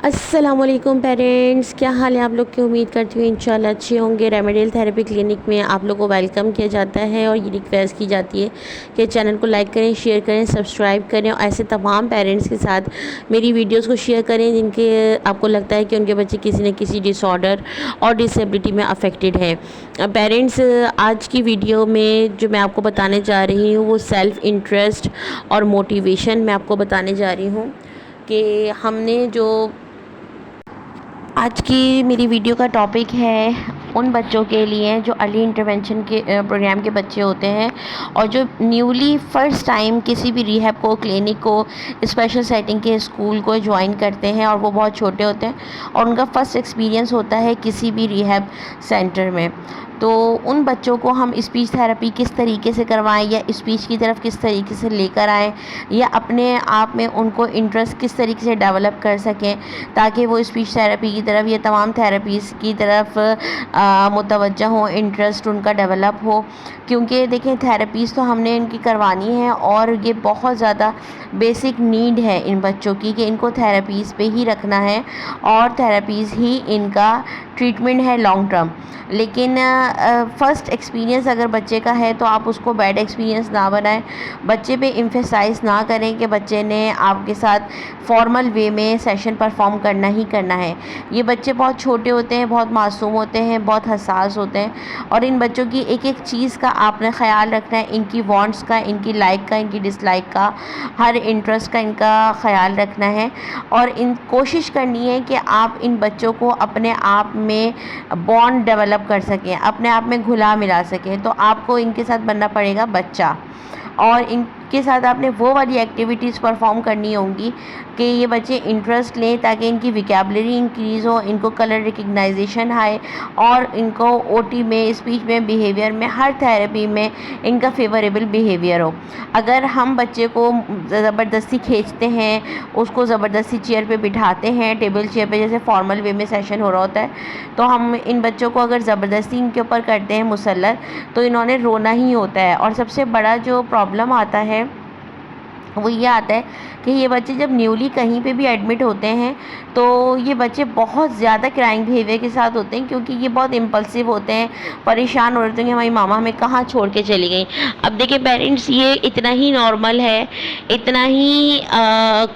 السلام علیکم پیرنٹس، کیا حال ہے آپ لوگ کی؟ امید کرتی ہوں انشاءاللہ اچھے ہوں گے۔ ریمیڈیل تھراپی کلینک میں آپ لوگوں کو ویلکم کیا جاتا ہے اور یہ ریکویسٹ کی جاتی ہے کہ چینل کو لائک کریں، شیئر کریں، سبسکرائب کریں اور ایسے تمام پیرنٹس کے ساتھ میری ویڈیوز کو شیئر کریں جن کے آپ کو لگتا ہے کہ ان کے بچے کسی نہ کسی ڈس آرڈر اور ڈسیبلٹی میں افیکٹڈ ہیں۔ پیرنٹس، آج کی ویڈیو میں جو میں آپ کو بتانے جا رہی ہوں وہ سیلف انٹرسٹ اور موٹیویشن میں آپ کو بتانے جا رہی ہوں کہ ہم نے جو آج کی میری ویڈیو کا ٹاپک ہے ان بچوں کے لیے جو ارلی انٹرونشن کے پروگرام کے بچے ہوتے ہیں اور جو نیولی فرسٹ ٹائم کسی بھی ریہیب کو، کلینک کو، اسپیشل سیٹنگ کے اسکول کو جوائن کرتے ہیں اور وہ بہت چھوٹے ہوتے ہیں اور ان کا فرسٹ ایکسپیرینس ہوتا ہے کسی بھی ریہیب سینٹر میں۔ تو ان بچوں کو ہم اسپیچ تھراپی کس طریقے سے کروائیں یا اسپیچ کی طرف کس طریقے سے لے کر آئیں یا اپنے آپ میں ان کو انٹرسٹ کس طریقے سے ڈیولپ کر سکیں تاکہ وہ اسپیچ تھراپی کی طرف یا تمام تھراپیز کی طرف متوجہ ہوں، انٹرسٹ ان کا ڈیولپ ہو۔ کیونکہ دیکھیں تھراپیز تو ہم نے ان کی کروانی ہے اور یہ بہت زیادہ بیسک نیڈ ہے ان بچوں کی کہ ان کو تھراپیز پہ ہی رکھنا ہے اور تھراپیز ہی ان کا ٹریٹمنٹ ہے لانگ ٹرم۔ لیکن فرسٹ ایکسپیرینس اگر بچے کا ہے تو آپ اس کو بیڈ ایکسپیرینس نہ بنائیں، بچے پہ ایمفیسائز نہ کریں کہ بچے نے آپ کے ساتھ فارمل وے میں سیشن پرفارم کرنا ہی کرنا ہے۔ یہ بچے بہت چھوٹے ہوتے ہیں، بہت معصوم ہوتے ہیں، بہت حساس ہوتے ہیں اور ان بچوں کی ایک ایک چیز کا آپ نے خیال رکھنا ہے، ان کی وانٹس کا، ان کی لائک کا، ان کی ڈس لائک کا، ہر انٹرسٹ کا ان کا خیال رکھنا ہے اور کوشش کرنی ہے کہ آپ ان بچوں کو اپنے آپ میں بانڈ ڈیولپ کر سکیں، اپنے آپ میں گھلا ملا سکیں۔ تو آپ کو ان کے ساتھ بننا پڑے گا بچہ اور ان کے ساتھ آپ نے وہ والی ایکٹیویٹیز پرفارم کرنی ہوں گی کہ یہ بچے انٹرسٹ لیں تاکہ ان کی ویکیبلری انکریز ہو، ان کو کلر ریکگنائزیشن آئے اور ان کو او ٹی میں، اسپیچ میں، بیہیویئر میں، ہر تھراپی میں ان کا فیوریبل بیہیویئر ہو۔ اگر ہم بچے کو زبردستی کھینچتے ہیں، اس کو زبردستی چیئر پہ بٹھاتے ہیں، ٹیبل چیئر پہ جیسے فارمل وے میں سیشن ہو رہا ہوتا ہے، تو ہم ان بچوں کو اگر زبردستی ان کے اوپر کرتے ہیں مسلط تو انہوں نے رونا ہی ہوتا ہے۔ اور سب سے بڑا جو پرابلم آتا ہے وہ یہ آتا ہے کہ یہ بچے جب نیولی کہیں پہ بھی ایڈمٹ ہوتے ہیں تو یہ بچے بہت زیادہ کرائنگ بیہیویئر کے ساتھ ہوتے ہیں کیونکہ یہ بہت امپلسو ہوتے ہیں، پریشان ہو رہتے ہیں کہ ہماری ماما ہمیں کہاں چھوڑ کے چلی گئیں۔ اب دیکھیں پیرنٹس، یہ اتنا ہی نارمل ہے، اتنا ہی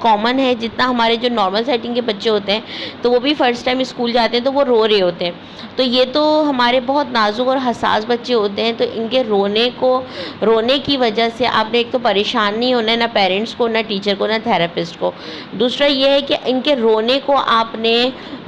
کامن ہے جتنا ہمارے جو نارمل سیٹنگ کے بچے ہوتے ہیں تو وہ بھی فرسٹ ٹائم اسکول جاتے ہیں تو وہ رو رہے ہوتے ہیں۔ تو یہ تو ہمارے بہت نازک اور حساس بچے ہوتے ہیں، تو ان کے رونے کی وجہ سے آپ نے ایک تو پریشان نہیں ہونا ہے، نہ پیرنٹس کو، نہ ٹیچر کو، نہ تھراپسٹ کو۔ دوسرا یہ ہے کہ ان کے رونے کو آپ نے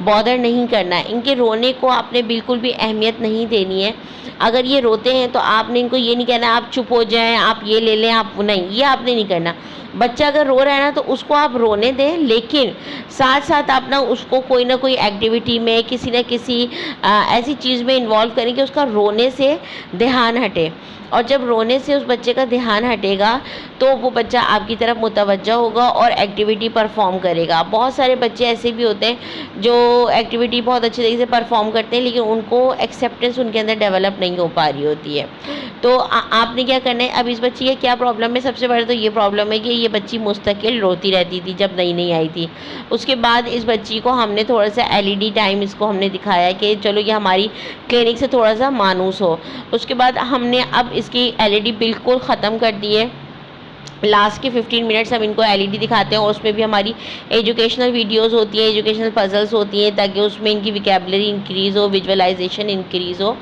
بادر نہیں کرنا ہے، ان کے رونے کو آپ نے بالکل بھی اہمیت نہیں دینی ہے۔ اگر یہ روتے ہیں تو آپ نے ان کو یہ نہیں کہنا آپ چپ ہو جائیں، آپ یہ لے لیں، آپ نہیں، یہ آپ نے نہیں کرنا۔ بچہ اگر رو رہا ہے نا تو اس کو آپ رونے دیں، لیکن ساتھ ساتھ آپ اس کو کوئی نہ کوئی ایکٹیویٹی میں، کسی نہ کسی ایسی چیز میں انوالو کریں کہ اس کا رونے سے دھیان ہٹے۔ اور جب رونے سے اس بچے کا دھیان ہٹے گا تو وہ بچہ آپ کی طرف متوجہ ہوگا اور ایکٹیویٹی پرفارم کرے گا۔ بہت سارے بچے ایسے بھی ہوتے ہیں جو ایکٹیویٹی بہت اچھے طریقے سے پرفارم کرتے ہیں لیکن ان کو ایکسیپٹنس ان کے اندر ڈیولپ نہیں ہو پا رہی ہوتی ہے۔ تو آپ نے کیا کرنا ہے، اب اس بچی کا کیا پرابلم ہے؟ سب سے بڑا تو یہ پرابلم ہے کہ یہ بچی مستقل روتی رہتی تھی جب نئی نئی آئی تھی۔ اس کے بعد اس بچی کو ہم نے تھوڑا سا LED ٹائم اس کو ہم نے دکھایا کہ چلو یہ ہماری کلینک سے تھوڑا سا مانوس ہو۔ اس کے بعد ہم نے اب اس کی LED بالکل ختم کر دی ہے۔ لاسٹ کے 15 منٹس ہم ان کو LED دکھاتے ہیں اور اس میں بھی ہماری ایجوکیشنل ویڈیوز ہوتی ہیں، ایجوکیشنل پزلز ہوتی ہیں تاکہ اس میں ان کی ویکیبلری انکریز ہو، ویژولائزیشن انکریز ہو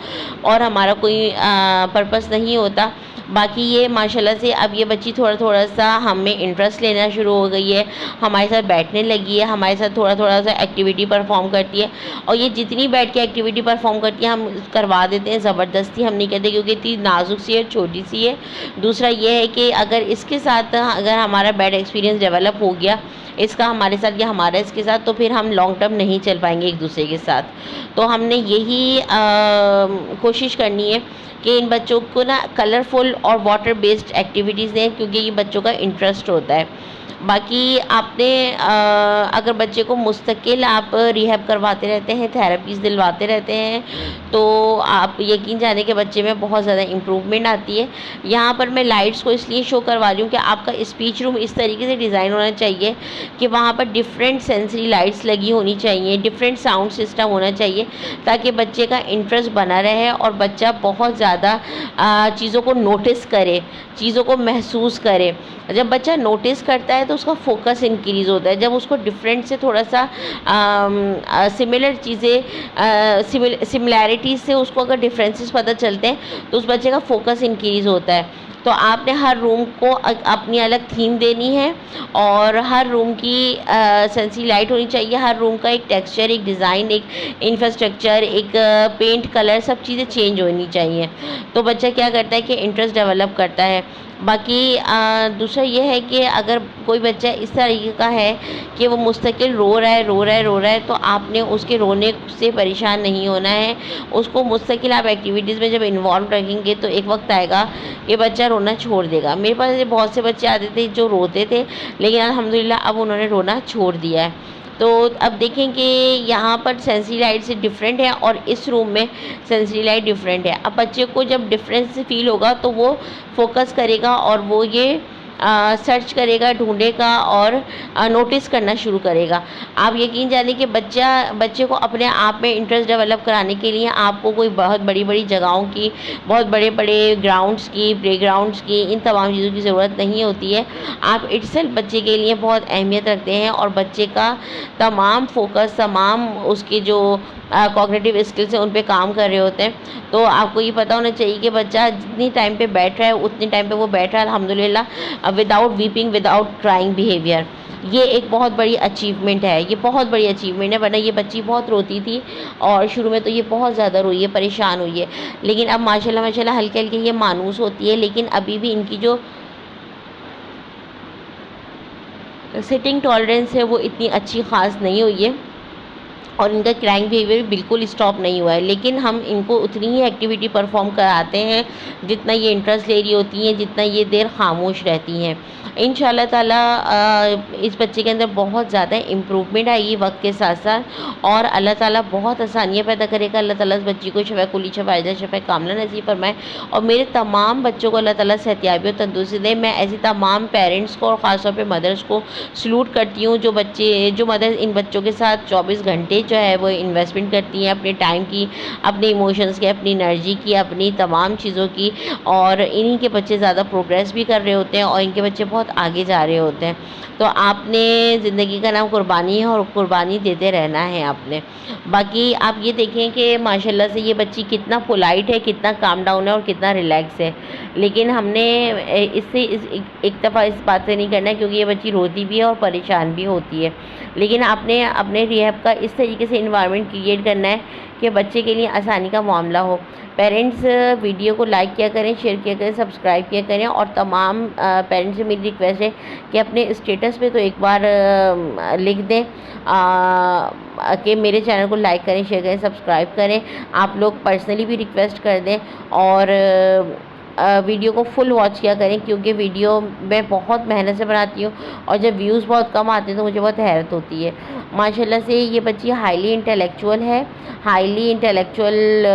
اور ہمارا کوئی پرپس نہیں ہوتا۔ باقی یہ ماشاءاللہ سے اب یہ بچی تھوڑا سا ہم میں انٹرسٹ لینا شروع ہو گئی ہے، ہمارے ساتھ بیٹھنے لگی ہے، ہمارے ساتھ تھوڑا سا ایکٹیویٹی پرفارم کرتی ہے اور یہ جتنی بیٹھ کے ایکٹیویٹی پرفارم کرتی ہے ہم کروا دیتے ہیں، زبردستی ہم نہیں کہتے کیونکہ اتنی نازک سی ہے، چھوٹی سی ہے۔ دوسرا یہ ہے کہ اگر اس کے ساتھ اگر ہمارا بیڈ ایکسپیرینس ڈیولپ ہو گیا اس کا ہمارے ساتھ یا ہمارا اس کے ساتھ تو پھر ہم لانگ ٹرم نہیں چل پائیں گے ایک دوسرے کے ساتھ۔ تو ہم نے یہی کوشش کرنی ہے کہ ان بچوں کو نا کلرفل اور واٹر بیسڈ ایکٹیویٹیز دیں کیونکہ یہ بچوں کا انٹرسٹ ہوتا ہے۔ باقی آپ نے اگر بچے کو مستقل آپ ریہیب کرواتے رہتے ہیں، تھراپیز دلواتے رہتے ہیں، تو آپ یقین جانے کہ بچے میں بہت زیادہ امپروومنٹ آتی ہے۔ یہاں پر میں لائٹس کو اس لیے شو کروا رہی ہوں کہ آپ کا اسپیچ روم اس طریقے سے ڈیزائن ہونا چاہیے کہ وہاں پر ڈفرینٹ سینسری لائٹس لگی ہونی چاہیے، ڈفرینٹ ساؤنڈ سسٹم ہونا چاہیے، تاکہ بچے کا انٹرسٹ بنا رہے اور بچہ بہت زیادہ چیزوں کو نوٹس کرے، چیزوں کو محسوس کرے۔ جب بچہ نوٹس کرتا ہے تو اس کا فوکس انکریز ہوتا ہے۔ جب اس کو ڈفرینٹ سے تھوڑا سا سملر چیزیں، سملیرٹیز سے اس کو اگر ڈفرینسز پتہ چلتے ہیں تو اس بچے کا فوکس انکریز ہوتا ہے۔ تو آپ نے ہر روم کو اپنی الگ تھیم دینی ہے، اور ہر روم کی سینسری لائٹ ہونی چاہیے، ہر روم کا ایک ٹیکسچر، ایک ڈیزائن، ایک انفراسٹرکچر، ایک پینٹ کلر، سب چیزیں چینج ہونی چاہیے۔ تو بچہ کیا کرتا ہے کہ انٹرسٹ ڈیولپ کرتا ہے۔ باقی دوسرا یہ ہے کہ اگر کوئی بچہ اس طریقے کا ہے کہ وہ مستقل رو رہا ہے تو آپ نے اس کے رونے سے پریشان نہیں ہونا ہے۔ اس کو مستقل آپ ایکٹیویٹیز میں جب انوالو رکھیں گے تو ایک وقت آئے گا کہ بچہ رونا چھوڑ دے گا۔ میرے پاس بہت سے بچے آتے تھے جو روتے تھے، لیکن الحمدللہ اب انہوں نے رونا چھوڑ دیا ہے۔ تو اب دیکھیں کہ یہاں پر سینسری لائٹ سے ڈفرینٹ ہے اور اس روم میں سینسری لائٹ ڈفرینٹ ہے۔ اب بچے کو جب ڈفرینس فیل ہوگا تو وہ فوکس کرے گا اور وہ یہ سرچ کرے گا، ڈھونڈے گا اور نوٹس کرنا شروع کرے گا۔ آپ یقین جانیں کہ بچے کو اپنے آپ میں انٹرسٹ ڈیولپ کرانے کے لیے آپ کو کوئی بہت بڑی بڑی جگہوں کی، بہت بڑے بڑے گراؤنڈس کی، پلے گراؤنڈس کی، ان تمام چیزوں کی ضرورت نہیں ہوتی ہے۔ آپ اٹ سیلف بچے کے لیے بہت اہمیت رکھتے ہیں، اور بچے کا تمام فوکس، تمام اس کے جو کوگنیٹیو اسکلس ہیں ان پہ کام کر رہے ہوتے ہیں۔ تو آپ کو یہ پتہ ہونا چاہیے کہ بچہ جتنی ٹائم پہ بیٹھ رہا ہے اتنی ٹائم پہ وہ بیٹھ رہا ہے الحمدللہ، without vaping, without crying behaviour. یہ ایک بہت بڑی اچیومنٹ ہے، یہ بہت بڑی اچیومنٹ ہے، ورنہ یہ بچی بہت روتی تھی اور شروع میں تو یہ بہت زیادہ روئی ہے، پریشان ہوئی ہے، لیکن اب ماشاءاللہ ہلکے ہلکے یہ مانوس ہوتی ہے۔ لیکن ابھی بھی ان کی جو سٹنگ ٹالرنس ہے وہ اتنی اچھی خاص نہیں ہوئی ہے، اور ان کا کرائنگ بیہیویئر بالکل اسٹاپ نہیں ہوا ہے، لیکن ہم ان کو اتنی ہی ایکٹیویٹی پرفارم کراتے ہیں جتنا یہ انٹرسٹ لے رہی ہوتی ہیں، جتنا یہ دیر خاموش رہتی ہیں۔ انشاءاللہ تعالیٰ اس بچے کے اندر بہت زیادہ امپروومنٹ آئے گی وقت کے ساتھ ساتھ، اور اللہ تعالیٰ بہت آسانیاں پیدا کرے گا۔ اللہ تعالیٰ اس بچی کو شفا کلی، شفا عاجلہ، شفا کاملہ نصیب فرمائے، اور میرے تمام بچوں کو اللہ تعالیٰ صحتیابی اور تندرستی دے۔ میں ایسی تمام پیرنٹس کو اور خاص طور پہ مدرس کو سلوٹ کرتی ہوں جو مدر ان بچوں کے ساتھ 24 گھنٹے جو ہے وہ انویسٹمنٹ کرتی ہیں، اپنے ٹائم کی، اپنے ایموشنز کی، اپنی انرجی کی، اپنی تمام چیزوں کی، اور انہی کے بچے زیادہ پروگریس بھی کر رہے ہوتے ہیں اور ان کے بچے بہت آگے جا رہے ہوتے ہیں۔ تو آپ نے، زندگی کا نام قربانی ہے اور قربانی دیتے رہنا ہے آپ نے۔ باقی آپ یہ دیکھیں کہ ماشاءاللہ سے یہ بچی کتنا پولائٹ ہے، کتنا کام ڈاؤن ہے اور کتنا ریلیکس ہے، لیکن ہم نے ایک دفعہ اس بات سے نہیں کرنا ہے کیونکہ یہ بچی روتی بھی ہے اور پریشان بھی ہوتی ہے، لیکن آپ نے اپنے ریہیب کا اس طریقے سے انوائرمنٹ کریٹ کرنا ہے کہ بچے کے لیے آسانی کا معاملہ ہو۔ پیرنٹس ویڈیو کو لائک کیا کریں، شیئر کیا کریں، سبسکرائب کیا کریں، اور تمام پیرنٹس سے میری ریکویسٹ ہے کہ اپنے اسٹیٹس پہ تو ایک بار لکھ دیں کہ میرے چینل کو لائک کریں، شیئر کریں، سبسکرائب کریں۔ آپ لوگ پرسنلی بھی ریکویسٹ کر دیں، اور ویڈیو کو فل واچ کیا کریں، کیونکہ ویڈیو میں بہت محنت سے بناتی ہوں، اور جب ویوز بہت کم آتے ہیں تو مجھے بہت حیرت ہوتی ہے۔ ماشاءاللہ سے یہ بچی ہائیلی انٹلیکچوئل ہے، ہائیلی انٹلیکچوئل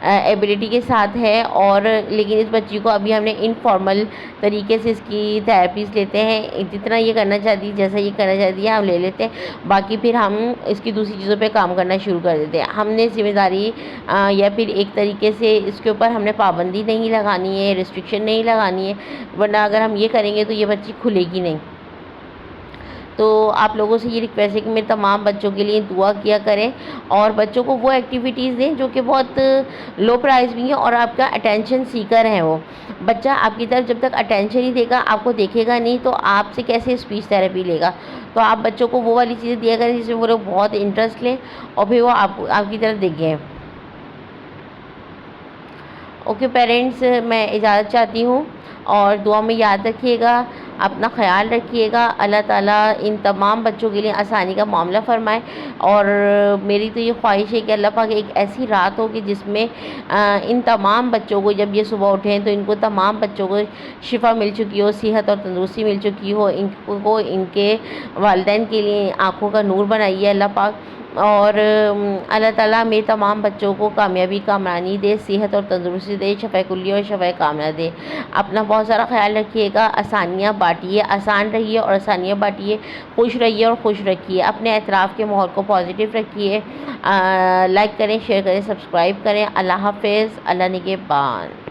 ایبلٹی کے ساتھ ہے، اور لیکن اس بچی کو ابھی ہم نے انفارمل طریقے سے اس کی تھراپیز لیتے ہیں، جتنا یہ کرنا چاہتی ہے، جیسا یہ کرنا چاہتی ہے ہم لے لیتے ہیں، باقی پھر ہم اس کی دوسری چیزوں پہ کام کرنا شروع کر دیتے ہیں۔ ہم نے ذمہ داری یا پھر ایک طریقے سے اس کے اوپر ہم نے پابندی نہیں لگانی ہے، ریسٹرکشن نہیں لگانی ہے، ورنہ اگر ہم یہ کریں گے تو یہ بچی کھلے گی نہیں۔ تو آپ لوگوں سے یہ ریکویسٹ ہے کہ میرے تمام بچوں کے لیے دعا کیا کریں، اور بچوں کو وہ ایکٹیویٹیز دیں جو کہ بہت لو پرائز بھی ہیں، اور آپ کا اٹینشن سیکر ہیں۔ وہ بچہ آپ کی طرف جب تک اٹینشن ہی دے گا، آپ کو دیکھے گا نہیں، تو آپ سے کیسے اسپیچ تھراپی لے گا؟ تو آپ بچوں کو وہ والی چیزیں دیا کریں جس میں وہ لوگ بہت انٹرسٹ لیں، اور پھر وہ آپ کی طرف دیکھیں۔ اوکے پیرنٹس، میں اجازت چاہتی ہوں، اور دعا میں یاد رکھیے گا۔ اپنا خیال رکھیے گا. اللہ تعالیٰ ان تمام بچوں کے لیے آسانی کا معاملہ فرمائے. اور میری تو یہ خواہش ہے کہ اللہ پاک ایک ایسی رات ہو کہ جس میں ان تمام بچوں کو جب یہ صبح اٹھیں تو ان کو تمام بچوں کو شفا مل چکی ہو، صحت اور تندرستی مل چکی ہو. ان کو ان کے والدین کے لیے آنکھوں کا نور بنائیے اللہ پاک. اور اللہ تعالیٰ میں تمام بچوں کو کامیابی کامرانی دے، صحت اور تندرستی دے، شفا کلی اور شفا کاملہ دے. اپنا بہت سارا خیال رکھیے گا. آسانیاں بانٹیے، آسان رہیے اور آسانیاں بانٹیے. خوش رہیے اور خوش رکھیے. اپنے اطراف کے ماحول کو پازیٹیو رکھیے. لائک کریں، شیئر کریں، سبسکرائب کریں. اللہ حافظ. اللہ نگہبان.